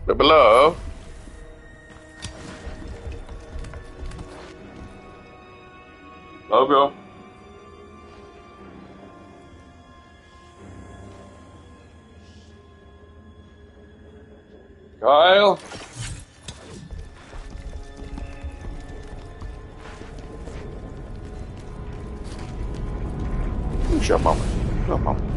Baby love. Love you. Kyle. Who's your mama? Your mama.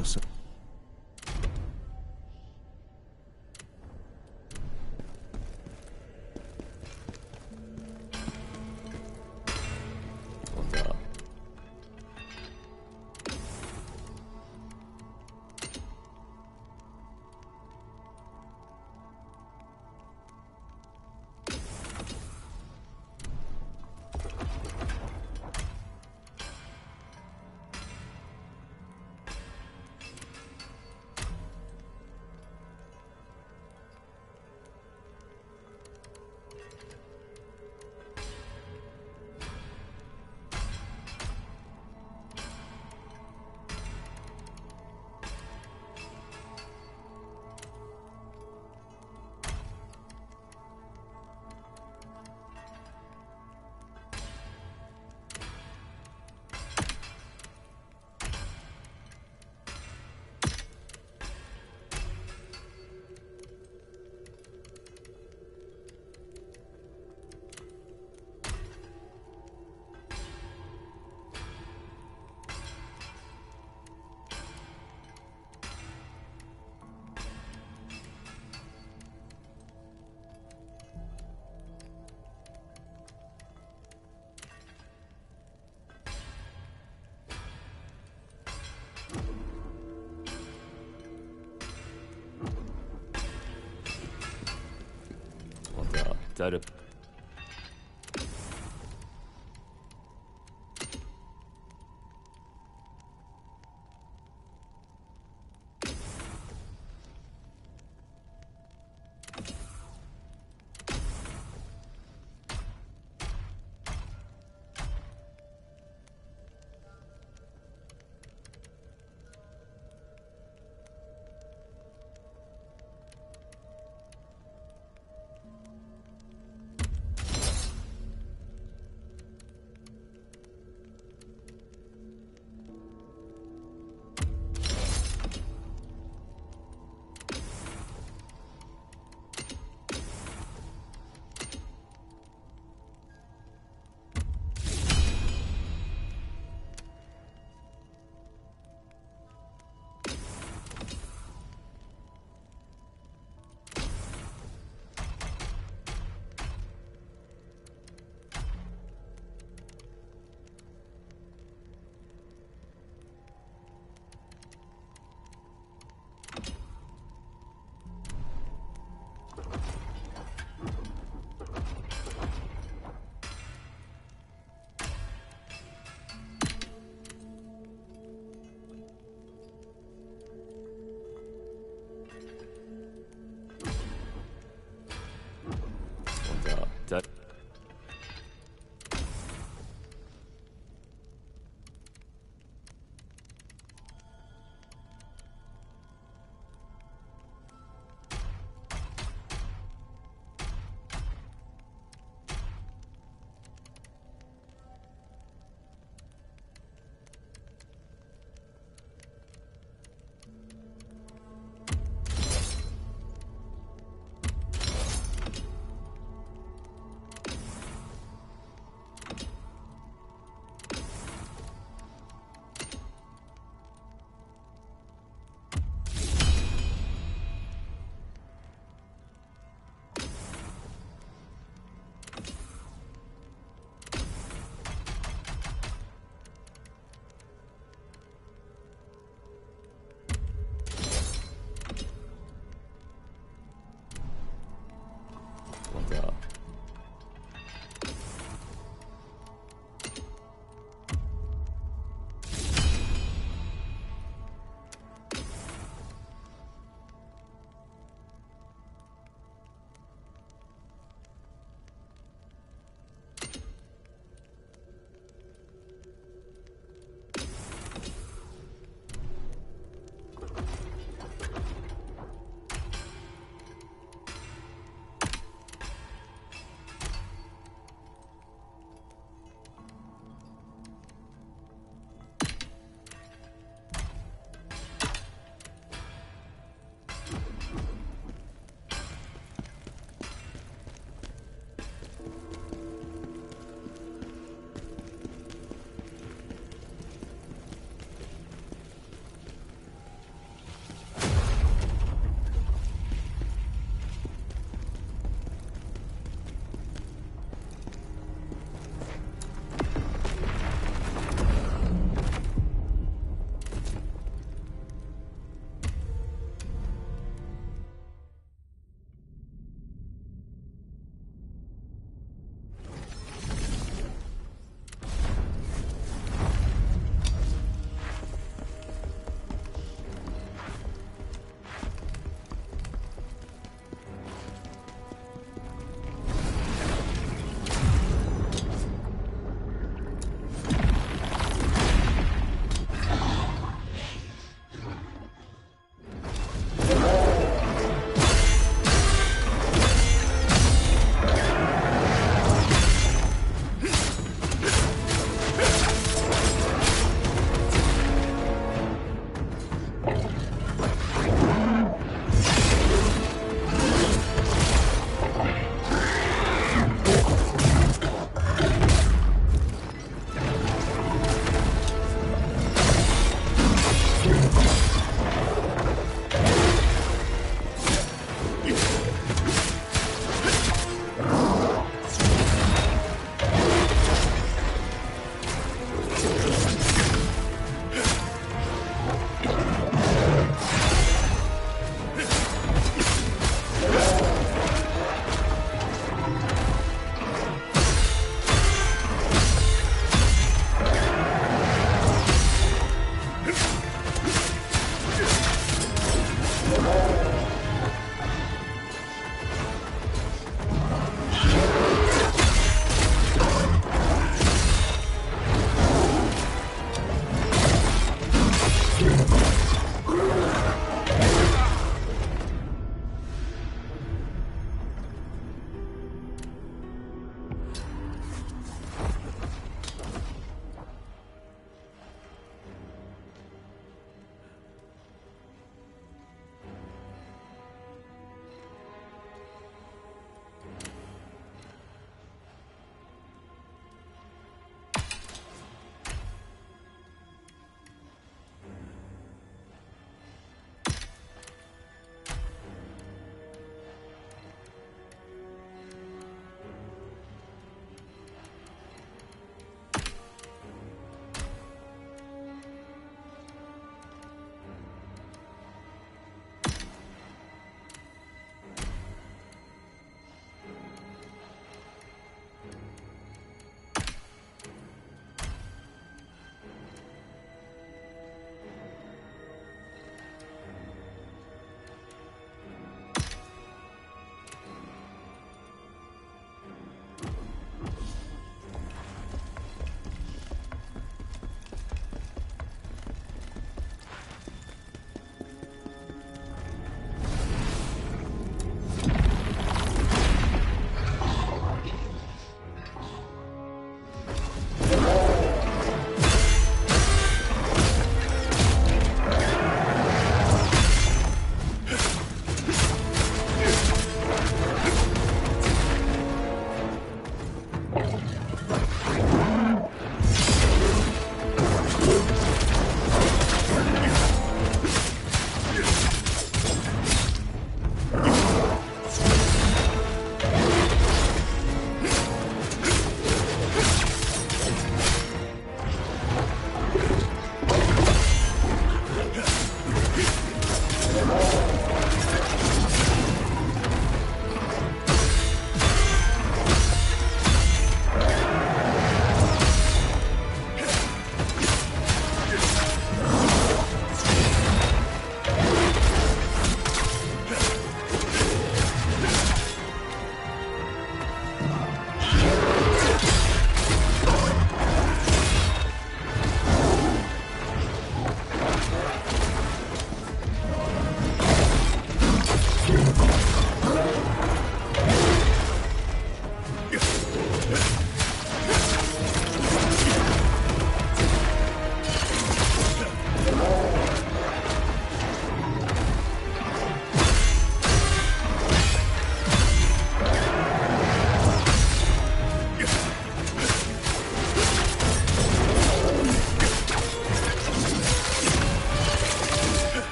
yourself. gidelim.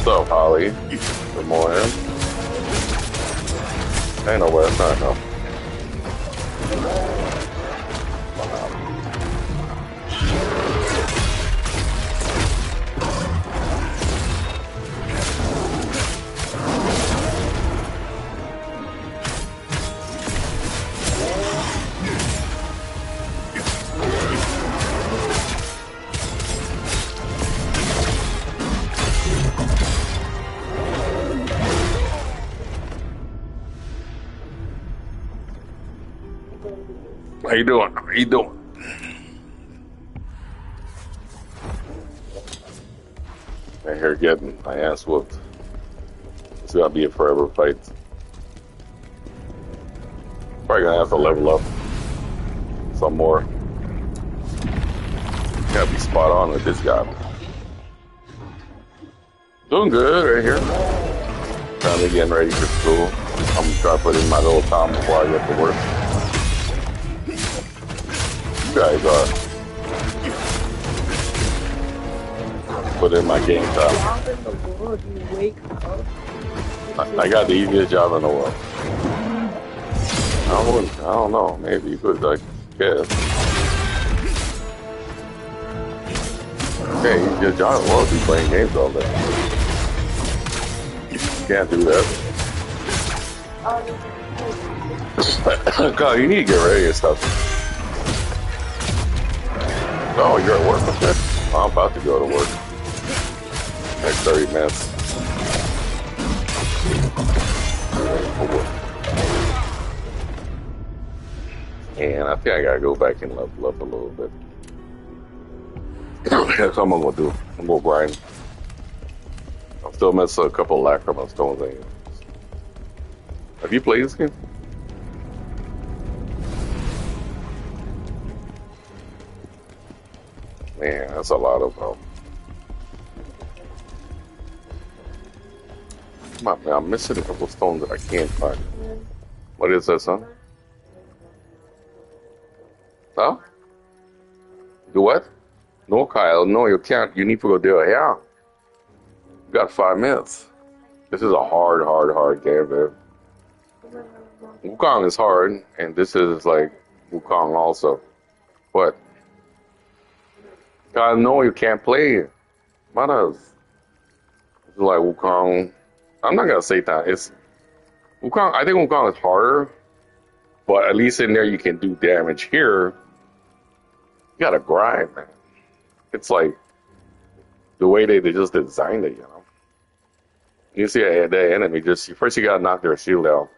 What's up, Holly? Good morning. Ain't no way, I know. How you doing? How you doing? I'm here getting my ass whooped. It's gonna be a forever fight. Probably gonna have to level up some more. Gotta be spot on with this guy. Doing good right here. Finally getting ready for school. I'm trying to put in my little time before I get to work. You guys are. Put in my game time. I got the easiest job in the world. I don't know. Maybe you could, I guess. Okay, easiest job in the world is playing games all day. You can't do that. God, you need to get ready and stuff. Oh, you're at work, okay? I'm about to go to work. Next 30 minutes. And I think I gotta go back and level up a little bit. That's what I'm gonna do. I'm gonna grind. I'm still missing a couple of lacrimal stones. Have you played this game? Man, that's a lot of I'm missing a couple of stones that I can't find. What is that, son? Huh? Do what? No, Kyle. No, you can't. You need to go do it. Yeah. You got 5 minutes. This is a hard game, man. Wukong is hard, and this is like Wukong also. What? God, no, you can't play. Matters. It's like Wukong. I'm not gonna say that. It's Wukong. I think Wukong is harder, but at least in there you can do damage. Here, you gotta grind, man. It's like the way they just designed it, you know. You see the enemy just first you gotta knock their shield out,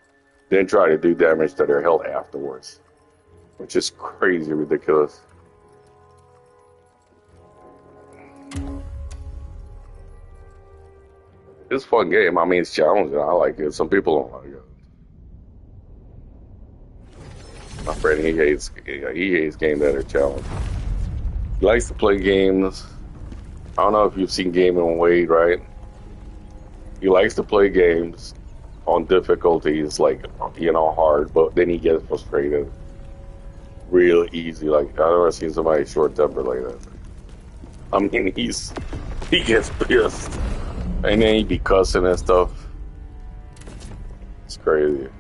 then try to do damage to their health afterwards, which is crazy ridiculous. It's a fun game. I mean, it's challenging. I like it. Some people don't like it. My friend, he hates games that are challenging. He likes to play games. I don't know if you've seen Gaming Wade, right? He likes to play games on difficulties, like, you know, hard, but then he gets frustrated real easy. Like, I've never seen somebody short tempered like that. I mean, he gets pissed. And then he be cussing and stuff. It's crazy.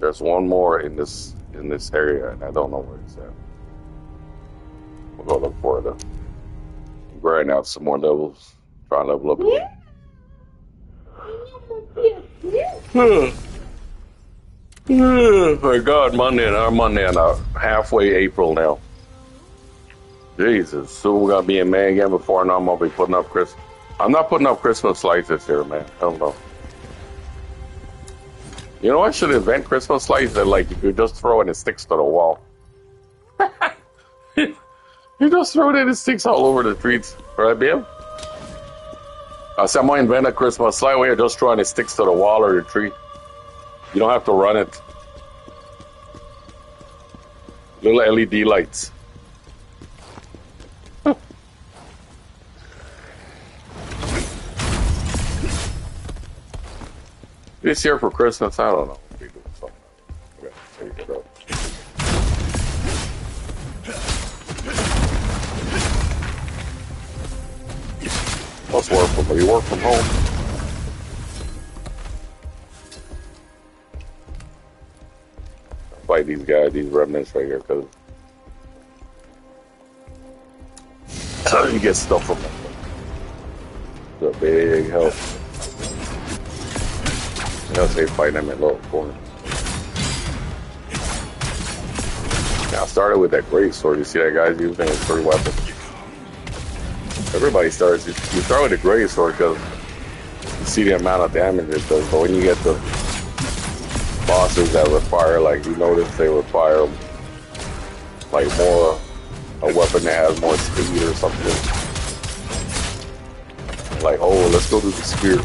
There's one more in this area, and I don't know where it's at. We'll go look for it. Though. Grind out some more levels. Try and level up. Oh my God, Monday and halfway April now. Jesus, soon we gotta be in May again before I know I'm gonna be putting up Christmas. I'm not putting up Christmas lights this year, man. Hell no. You know, I should invent Christmas lights that, like, you could just throw it and it sticks to the wall. You just throw it and it sticks all over the streets, right, Bill? I said, I'm gonna invent a Christmas light where you just throw it and it sticks to the wall or the tree. You don't have to run it. Little LED lights. This year for Christmas, I don't know. We'll be doing something. Okay, take it up. Let's work from you work from home. Fight these guys, these remnants right here, because you get stuff from them. It's a big help. I'll say fighting them in low corner. Now I started with that great sword. You see that guy's using his three weapons. Everybody starts. You start with the great sword because you see the amount of damage it does. But when you get the bosses that require, like you notice they require like more a weapon that has more speed or something. Like, oh, let's go to the spear.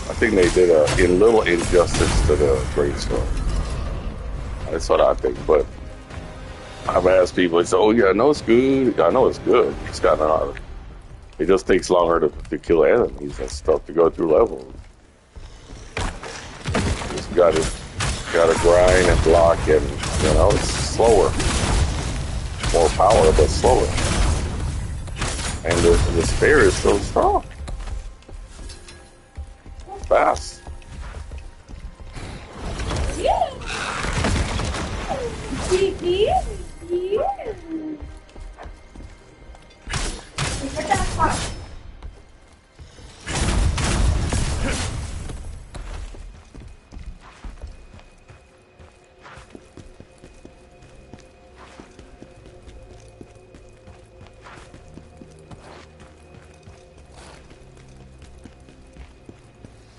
I think they did a little injustice to the great sword. That's what I think. But I've asked people, they say, "Oh yeah, I know it's good. I know it's good. It's got an art. It just takes longer to kill enemies and stuff to go through levels. Just gotta grind and block, and you know it's slower, more power but slower. And the spear is so strong, fast."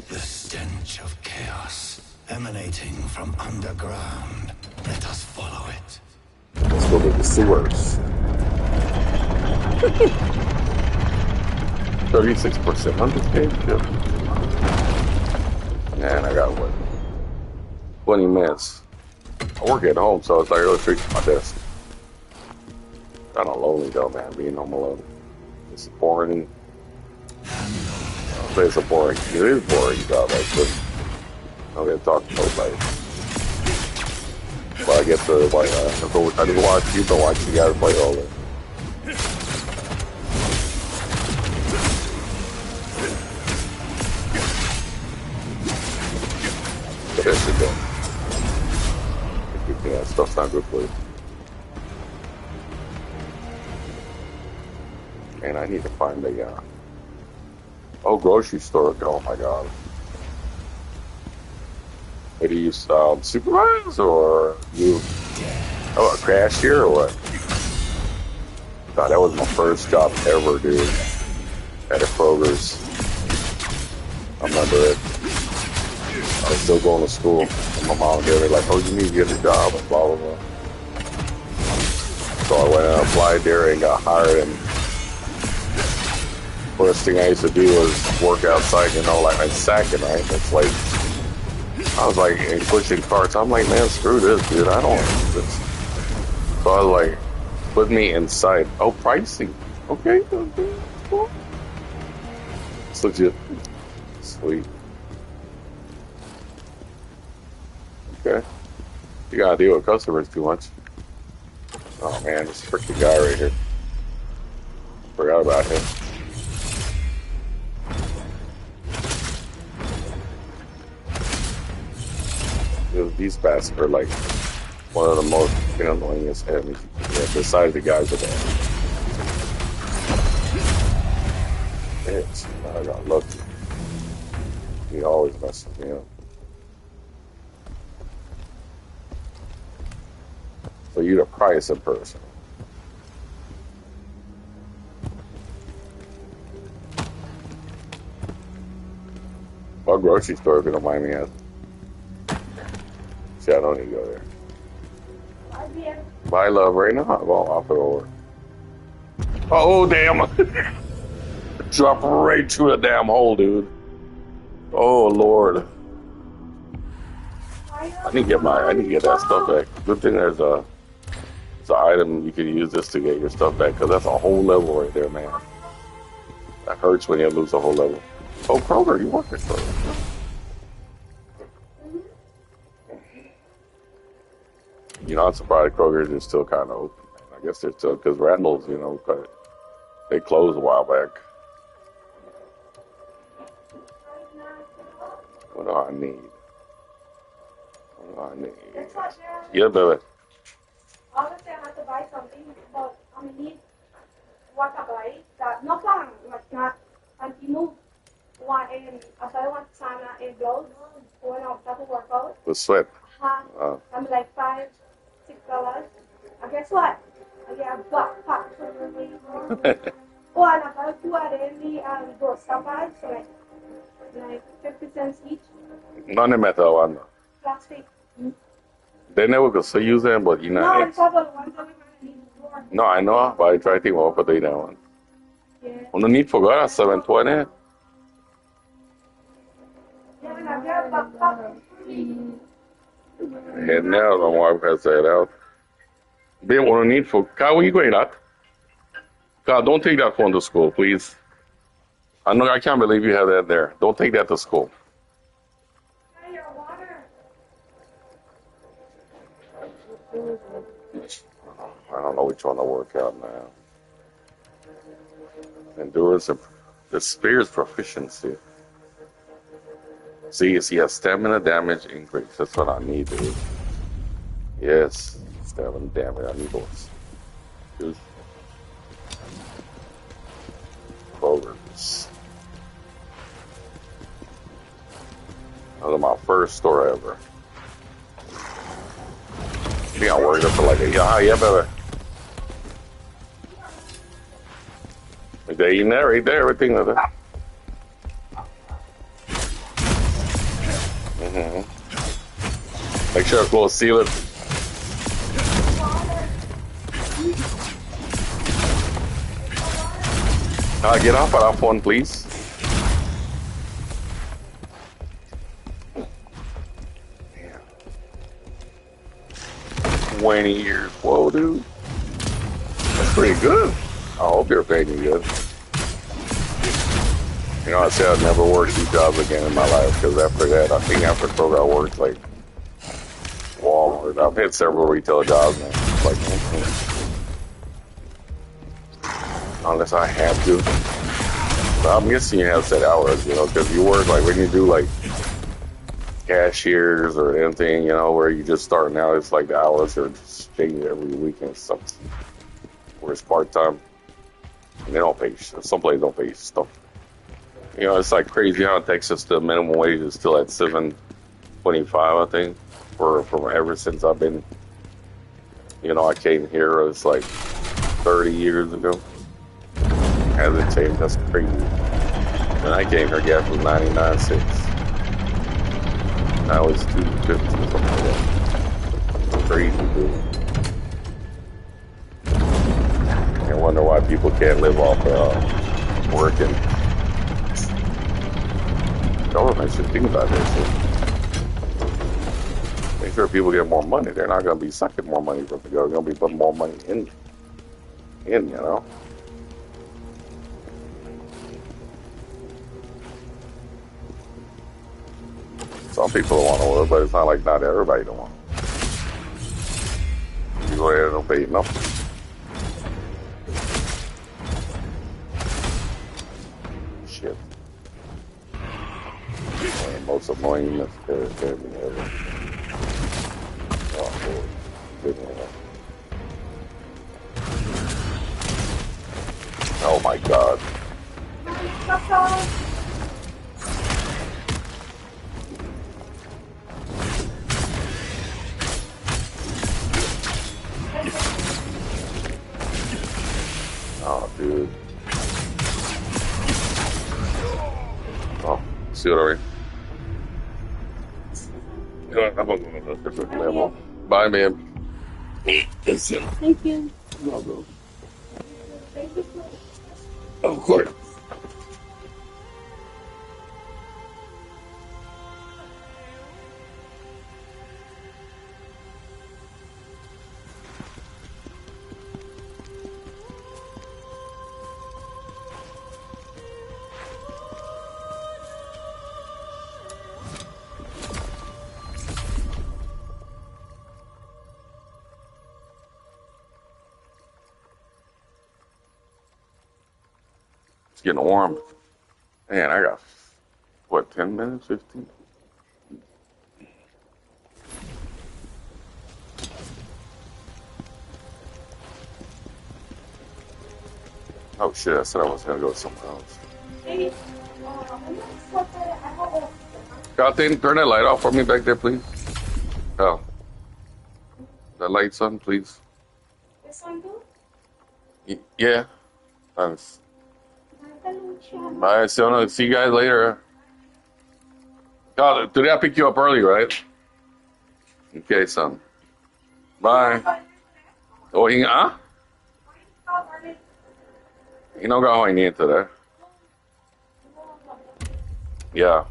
The stench of chaos emanating from underground. Let us follow it. Let's go to the sewers. 36% on this game. Yep. Man, I got what? 20 minutes. I work at home, so it's like really straight to my desk. Kind of lonely though, man, being home alone. It's boring. I'll say it's a boring. It is boring, job, like, but I'm gonna talk to nobody. But I get to like, I do watch. You don't watch you guys play all that. But that shit though. Yeah, stuff's not good for you. And I need to find a grocery store. Oh my god. What do you supervise or you? Oh, a cashier or what? God, that was my first job ever, dude. At a Kroger's. I remember it. I was still going to school. And my mom and dad were like, "Oh, you need to get a job," and blah blah blah. So I went and applied there and got hired. And first thing I used to do was work outside, you know, like sacking, right? It's like, I was like pushing carts. I'm like, man, screw this, dude. I don't want to do this. So I was like, put me inside. Oh, pricing. Okay, cool. It's legit. Sweet. Okay. You gotta deal with customers too much. Oh man, this freaking guy right here. Forgot about him. because these bastards are like one of the most annoyingest enemies you can get, besides the guys with the bitch. I got lucky. He always messes me up. So you're the price of person. What grocery store, if you don't mind me asking? See, I don't need to go there. Bye, love, right now. I'm going off it over. Oh, damn. Drop right through the damn hole, dude. Oh, Lord. I need to get that stuff back. Good thing there's an item you can use this to get your stuff back, because that's a whole level right there, man. That hurts when you lose a whole level. Oh, Kroger, you work at Kroger. You know, I'm surprised Kroger's is still kind of open. I guess they're still, because Randall's, you know, they closed a while back. What do I need? What do I need? Yeah, baby. Obviously, I have to buy something, but I need what I buy. That no plan, like not, and you move one in. I buy one sana in blows when I start to work out. The sweat. I'm like $5, $6. And guess what? I get a backpack for me. Oh, and I buy two of them and those supplies, so like 50 cents each. No me meto one. Plastic. They never could say use them, but you know. No, it's about one that we need more. No, I know, but I try to think of what they that one. Yeah. On need for God, 720. Yeah, and I get a backpack. Head now, my wife has said out. They want to need for Kyle, where you going at? Kyle, don't take that phone to school, please. I know I can't believe you have that there. Don't take that to school. Hey, your water. I don't know which one to work out now. Endurance and the spear's proficiency. See, he has stamina damage increase. That's what I need, dude. Yes, stamina damage. I need those. Dude. Programs. That was my first store ever. I think I worked up for like a yeah, baby. Right there, eating that right there, everything like that. Make sure I close seal it. Get off of that one, please. Damn. 20 years. Whoa, dude. That's pretty good. I hope you're paying me good. You know, I said I'd never work 2 jobs again in my life, because after that, I think after Kroger, I worked like Walmart. I've had several retail jobs, man. It's like, unless I have to. But I'm guessing you have set hours, you know, because you work like when you do like cashiers or anything, you know, where you just starting out, it's like the hours are just changing every weekend. Where it's part time, and they don't pay. Some places don't pay stuff. You know, it's like crazy how in Texas the minimum wage is still at $7.25, I think, from ever since I've been. You know, I came here. It's like 30 years ago. Hasn't changed. That's crazy. When I came here, gas was 99 cents. Now it's 2.50, something like that. It's crazy, dude. I wonder why people can't live off working. Government should think about this shit. Make sure people get more money. They're not going to be sucking more money from the government. They're going to be putting more money in, you know. Some people don't want to work, but it's not like not everybody don't want. You go ahead and don't pay enough. Shit. One of the most annoying ever. thing. Oh my god. Oh, dude. Oh, see what I mean? You know what? I'm gonna go to a different level. Bye, man. Listen. Thank you. No, bro. Thank you. Of course. It's getting warm. Man, I got, what, 10 minutes, 15? Oh shit, I said I was gonna go somewhere else. Maybe, Gotham, turn that light off for me back there, please. Oh. That light's on, please. this one too? Yeah. Thanks. Bye, Siona. See you guys later. God, today I picked you up early, right? Okay, son. Bye. Oh, Hinaga ako iniito there. Yeah.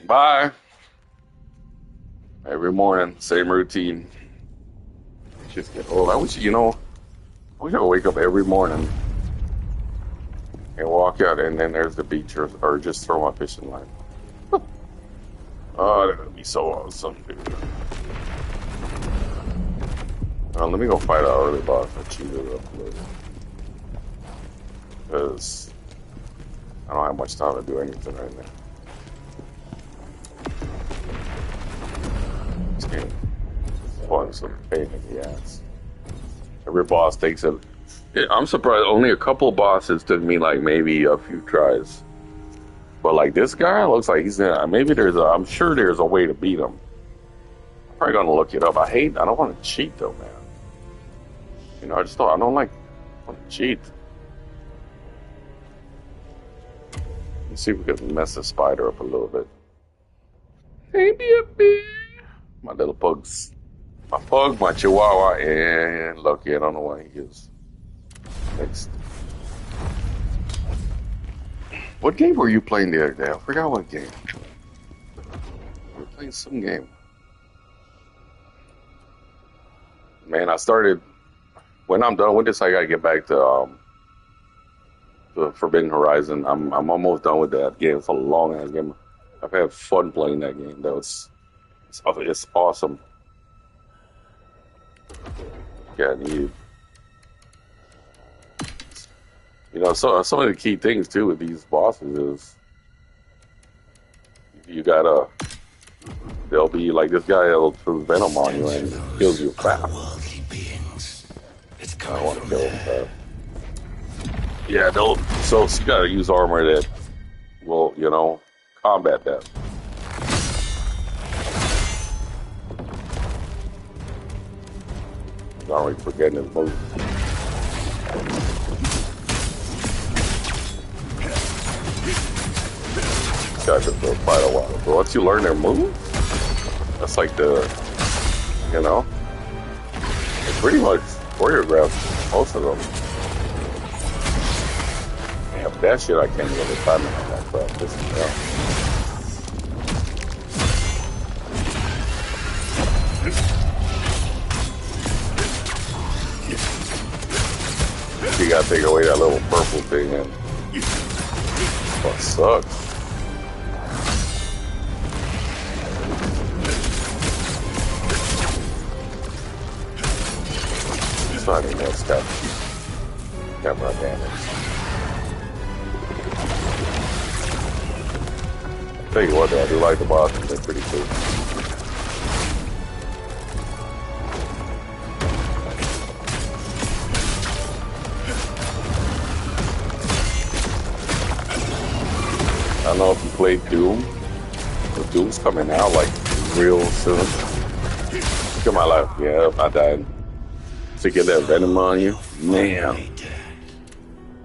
Bye. Every morning, same routine. Just get old. I wish I wish I could wake up every morning and walk out, and then there's the beach, or just throw my fishing line. Oh, that would be so awesome, dude. Let me go fight our early boss. I cheated up a little. Because I don't have much time to do anything right now. This game is fun, some pain in the ass. Every boss takes it. I'm surprised only a couple bosses took me like maybe a few tries. But like this guy looks like he's gonna, I'm sure there's a way to beat him. I'm probably gonna look it up. I don't want to cheat though, man. I don't want to cheat. Let's see if we can mess the spider up a little bit. Hey, baby. My little pugs. My pug, my chihuahua, and Lucky. I don't know why he is. Next. What game were you playing the other day? I forgot what game. We were playing some game. Man, I started... When I'm done with this, I gotta get back to the Forbidden Horizon. I'm almost done with that game. It's a long ass game. I've had fun playing that game. It's awesome. Yeah, so some of the key things too with these bosses is they'll be like this guy that'll throw venom on you and kills you fast. I don't want to kill him fast. Yeah, so you gotta use armor that will, combat that. I'm already forgetting his move. This guy could go quite a while. But once you learn their move, that's like it's pretty much choreographed, most of them. Yeah, but that shit I can't get the timing on that crap. This is You gotta take away that little purple thing, and that sucks. Starting that stuff. Camera damage. Tell you what, though, I do like the bosses. They're pretty cool. don't know if you played Doom. But Doom's coming out like real soon. Look at my life. Yeah, I died. To get that venom on you, man.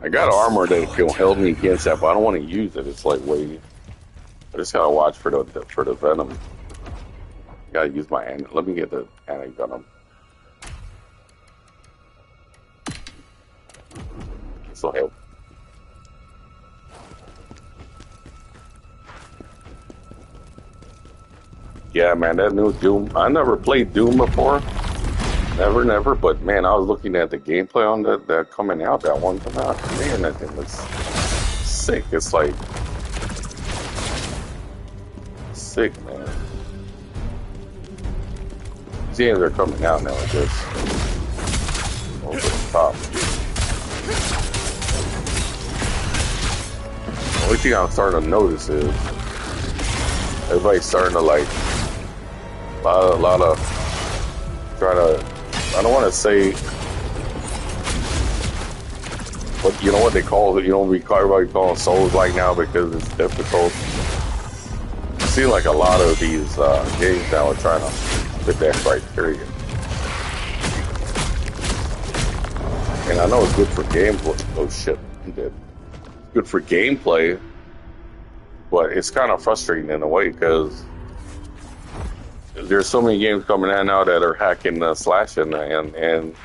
I got armor that can help me against that, but I don't want to use it. It's like waiting. I just gotta watch for the venom. Gotta use my let me get the anti-venom. This will help. Yeah, man, that new Doom. I never played Doom before. Never. But man, I was looking at the gameplay on that coming out. That one coming out. Man, that thing looks sick. It's like sick, man. These games are coming out now. Just over the top. The only thing I'm starting to notice is everybody's starting to like a lot of try to. I don't want to say, but you know what they call it. You know, everybody calling Souls right now because it's difficult. I see like a lot of these games now are trying to fit that criteria, and I know it's good for gameplay. Oh shit, I'm dead. It's good for gameplay, but it's kind of frustrating in a way because there's so many games coming out now that are hacking slashing, and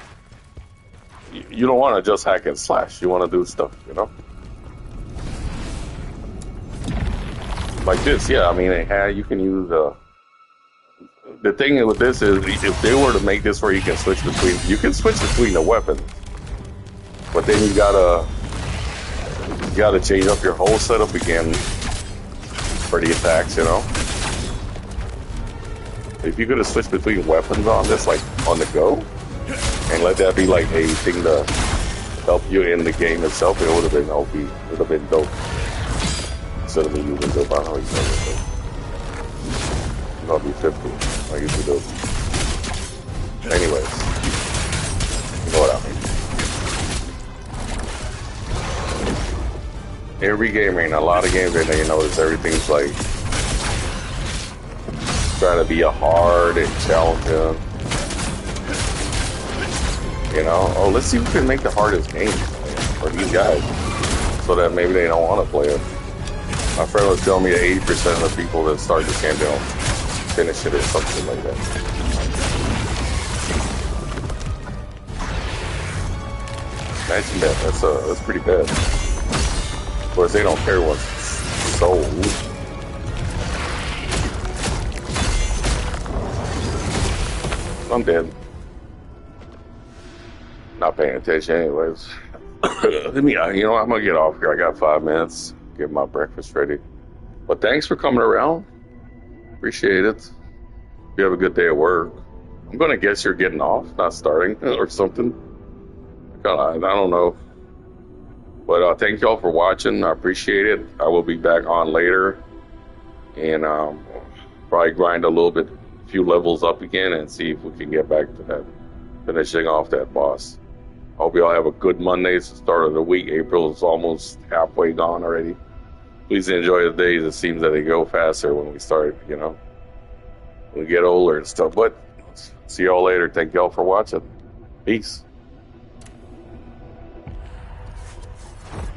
you don't want to just hack and slash. You want to do stuff, you know, like this. Yeah, I mean, you can use the thing with this is if they were to make this where you can switch between the weapons, but then you gotta change up your whole setup again for the attacks, you know. If you could have switched between weapons on this, like on the go, and let that be like a thing to help you in the game itself, it would have been OP. It would have been dope. Instead of me using dope, I don't know what you're going to be 50. I used to do. Anyways, you know what I mean. Every game, a lot of games right now, you notice everything's like trying to be a hard and challenging, you know. Oh, let's see who can make the hardest game for these guys, so that maybe they don't want to play it. My friend was telling me that 80% of the people that start this game don't finish it or something like that. Imagine that. That's pretty bad. Of course, they don't care what's sold. I'm dead. Not paying attention anyways. Let me, you know, I'm gonna get off here. I got 5 minutes. Get my breakfast ready. But thanks for coming around. Appreciate it. You have a good day at work. I'm gonna guess you're getting off, not starting or something. I don't know. But thank y'all for watching. I appreciate it. I will be back on later. And probably grind a little bit, few levels up again and see if we can get back to that, finishing off that boss. Hope you all have a good Monday. It's the start of the week. April is almost halfway gone already. Please enjoy the days. It seems that they go faster when we start, you know, when we get older and stuff. But see y'all later. Thank y'all for watching. Peace.